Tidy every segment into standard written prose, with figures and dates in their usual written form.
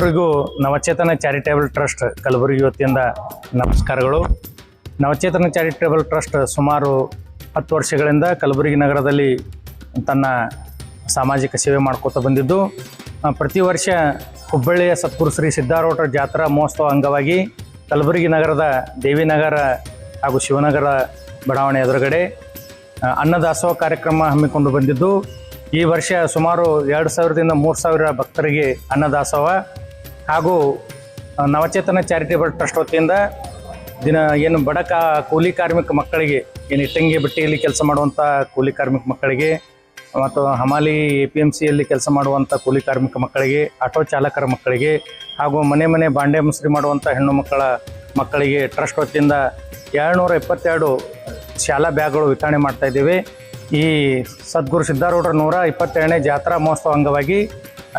ಎಲ್ಲರಿಗೂ ನವಚೇತನ charitable trust Kalaburagi ವತಿಯಿಂದ ನಮಸ್ಕಾರಗಳು. ನವಚೇತನ ಚಾರಿಟೇಬಲ್ ಟ್ರಸ್ಟ್ ಸುಮಾರು 10 ವರ್ಷಗಳಿಂದ ಕಲಬುರಗಿ ನಗರದಲ್ಲಿ ತನ್ನ ಸಾಮಾಜಿಕ ಸೇವೆ ಮಾಡ್ಕೋತಾ ಬಂದಿದ್ದು, ಪ್ರತಿ ವರ್ಷ ಹುಬ್ಬಳ್ಳಿಯ ಸದ್ಗುರು ಶ್ರೀ ಸಿದ್ಧಾರೂಢರ ಜಾತ್ರಾ ಮಹೋತ್ಸವ ಅಂಗವಾಗಿ ಕಲಬುರಗಿ ನಗರದ ದೇವಿನಗರ ಹಾಗೂ ಶಿವನಗರ ಬಡಾವಣೆ ಎದುರುಗಡೆ ಅನ್ನದಾಸೋಹ ಕಾರ್ಯಕ್ರಮ ಹಮ್ಮಿಕೊಂಡು ಬಂದಿದ್ದು, ಈ ವರ್ಷ ಸುಮಾರು 2,000ದಿಂದ 3,000 ಭಕ್ತರಿಗೆ ಅನ್ನದಾಸೋಹ ಹಾಗೂ ನವಚೇತನ ಚಾರಿಟೇಬಲ್ ಟ್ರಸ್ಟ್ ವತಿಯಿಂದ ಏನು ಬಡ ಕೂಲಿ ಕಾರ್ಮಿಕ ಮಕ್ಕಳಿಗೆ, ಏನು ಇಟ್ಟಂಗಿ ಬಟ್ಟೆಯಲ್ಲಿ ಕೆಲಸ ಮಾಡುವಂಥ ಕೂಲಿ ಕಾರ್ಮಿಕ ಮಕ್ಕಳಿಗೆ ಮತ್ತು ಹಮಾಲಿ APMCಯಲ್ಲಿ ಕೆಲಸ ಮಾಡುವಂಥ ಕೂಲಿ ಕಾರ್ಮಿಕ ಮಕ್ಕಳಿಗೆ, ಆಟೋ ಚಾಲಕರ ಮಕ್ಕಳಿಗೆ ಹಾಗೂ ಮನೆ ಬಾಂಡೆ ಮುಸ್ರಿ ಮಾಡುವಂಥ ಹೆಣ್ಣು ಮಕ್ಕಳಿಗೆ ಟ್ರಸ್ಟ್ ವತಿಯಿಂದ 222 ಶಾಲಾ ಬ್ಯಾಗ್ಗಳು ವಿತರಣೆ ಮಾಡ್ತಾ ಇದ್ದೇವೆ. ಈ ಸದ್ಗುರು ಸಿದ್ಧಾರೂಢರ 122ನೇ ಜಾತ್ರಾ ಮಹೋತ್ಸವ ಅಂಗವಾಗಿ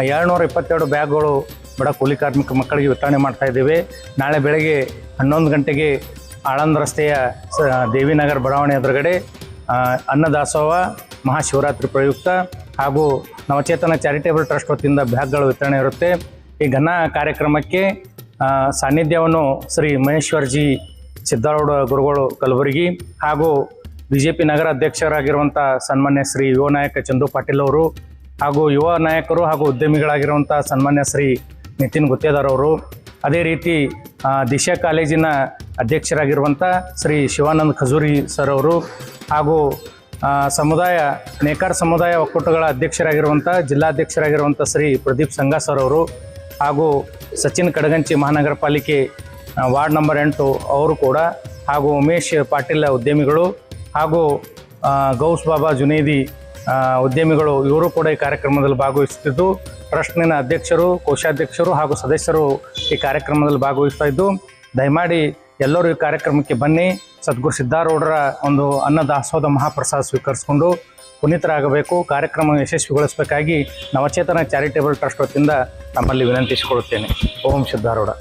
222 ಬ್ಯಾಗ್ಗಳು ಬಡ ಕೂಲಿ ಕಾರ್ಮಿಕ ಮಕ್ಕಳಿಗೆ ವಿತರಣೆ ಮಾಡ್ತಾ ಇದ್ದೇವೆ. ನಾಳೆ ಬೆಳಗ್ಗೆ 11 ಗಂಟೆಗೆ ಆಳಂದ ರಸ್ತೆಯ ದೇವಿನಗರ ಬಡಾವಣೆ ಎದುರುಗಡೆ ಅನ್ನದಾಸೋಹ ಮಹಾಶಿವರಾತ್ರಿ ಪ್ರಯುಕ್ತ ಹಾಗೂ ನವಚೇತನ ಚಾರಿಟೇಬಲ್ ಟ್ರಸ್ಟ್ ವತಿಯಿಂದ ಬ್ಯಾಗ್ಗಳ ವಿತರಣೆ ಇರುತ್ತೆ. ಈ ಘನ ಕಾರ್ಯಕ್ರಮಕ್ಕೆ ಸಾನ್ನಿಧ್ಯವನ್ನು ಶ್ರೀ ಮಹೇಶ್ವರ್ಜಿ ಸಿದ್ಧಾರೂಢ ಗುರುಗಳು ಕಲಬುರಗಿ ಹಾಗೂ BJP ನಗರ ಅಧ್ಯಕ್ಷರಾಗಿರುವಂಥ ಸನ್ಮಾನ್ಯ ಶ್ರೀ ಯುವ ನಾಯಕ ಚಂದು ಪಾಟೀಲ್ ಅವರು ಹಾಗೂ ಯುವ ನಾಯಕರು ಹಾಗೂ ಉದ್ಯಮಿಗಳಾಗಿರುವಂಥ ಸನ್ಮಾನ್ಯ ಶ್ರೀ ನಿತಿನ್ ಗುತ್ತೇದಾರ್ ಅವರು, ಅದೇ ರೀತಿ ದಿಶಾ ಕಾಲೇಜಿನ ಅಧ್ಯಕ್ಷರಾಗಿರುವಂಥ ಶ್ರೀ ಶಿವಾನಂದ್ ಖಜೂರಿ ಸರ್ ಅವರು ಹಾಗೂ ನೇಕಾರ ಸಮುದಾಯ ಒಕ್ಕೂಟಗಳ ಅಧ್ಯಕ್ಷರಾಗಿರುವಂಥ ಜಿಲ್ಲಾಧ್ಯಕ್ಷರಾಗಿರುವಂಥ ಶ್ರೀ ಪ್ರದೀಪ್ ಸಂಘ ಸರ್ ಅವರು ಹಾಗೂ ಸಚಿನ್ ಕಡಗಂಚಿ ಮಹಾನಗರ ಪಾಲಿಕೆ ವಾರ್ಡ್ ನಂಬರ್ 8 ಅವರು ಕೂಡ ಹಾಗೂ ಉಮೇಶ್ ಪಾಟೀಲ್ ಉದ್ಯಮಿಗಳು ಹಾಗೂ ಗೌಸ್ ಬಾಬಾ ಜುನೇದಿ ಉದ್ಯಮಿಗಳು ಇವರು ಕೂಡ ಈ ಕಾರ್ಯಕ್ರಮದಲ್ಲಿ ಭಾಗವಹಿಸುತ್ತಿದ್ದು, ಟ್ರಸ್ಟ್ನ ಅಧ್ಯಕ್ಷರು, ಕೋಶಾಧ್ಯಕ್ಷರು ಹಾಗೂ ಸದಸ್ಯರು ಈ ಕಾರ್ಯಕ್ರಮದಲ್ಲಿ ಭಾಗವಹಿಸ್ತಾ ಇದ್ದು, ದಯಮಾಡಿ ಎಲ್ಲರೂ ಈ ಕಾರ್ಯಕ್ರಮಕ್ಕೆ ಬನ್ನಿ. ಸದ್ಗುರು ಸಿದ್ಧಾರೂಢರ ಒಂದು ಅನ್ನದಾಸೋಹದ ಮಹಾಪ್ರಸಾದ ಸ್ವೀಕರಿಸಿಕೊಂಡು ಪುನೀತರಾಗಬೇಕು. ಕಾರ್ಯಕ್ರಮ ಯಶಸ್ವಿಗೊಳಿಸಬೇಕಾಗಿ ನವಚೇತನ ಚಾರಿಟೇಬಲ್ ಟ್ರಸ್ಟ್ ವತಿಯಿಂದ ತಮ್ಮಲ್ಲಿ ವಿನಂತಿಸಿಕೊಳ್ಳುತ್ತೇನೆ. ಓಂ ಸಿದ್ಧಾರೂಢ.